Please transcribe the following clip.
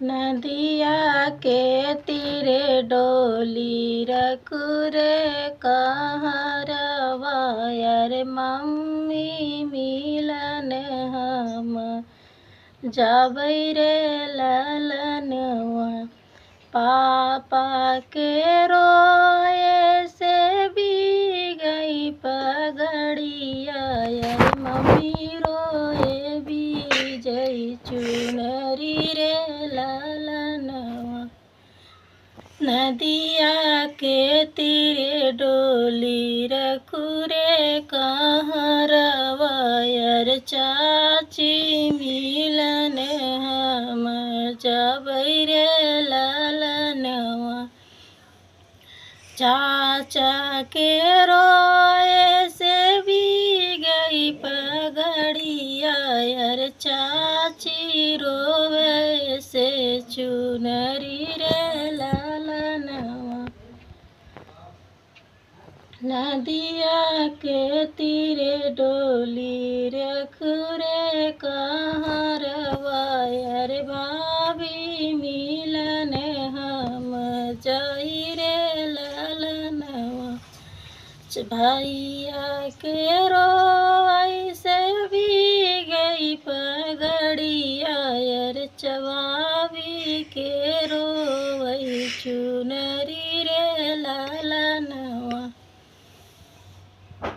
नदिया के तीरे डोली रखू रे कहरवा यार मम्मी मिलन हम जाबै रे ललनवा। पापा के रोए से भी गई पगड़िया यार मम्मी रोए भी जई चुनरी रे ललनवा। नदिया के तीरे डोली रखू रे कहरवा यार चाची मिलन हम जाबै रे ललनवा। चाचा के रोए से भी गई पगड़िया यार चाची रोवे से चुनरी रे ललनवा। नदिया के तीरे डोली रखू रे कहरवा यार भाभी मिलन हम जाई रे ललनवा। भैया के रोई से भी गई पगड़िया यार चवावी के रोई चुनरी रे ललनवा।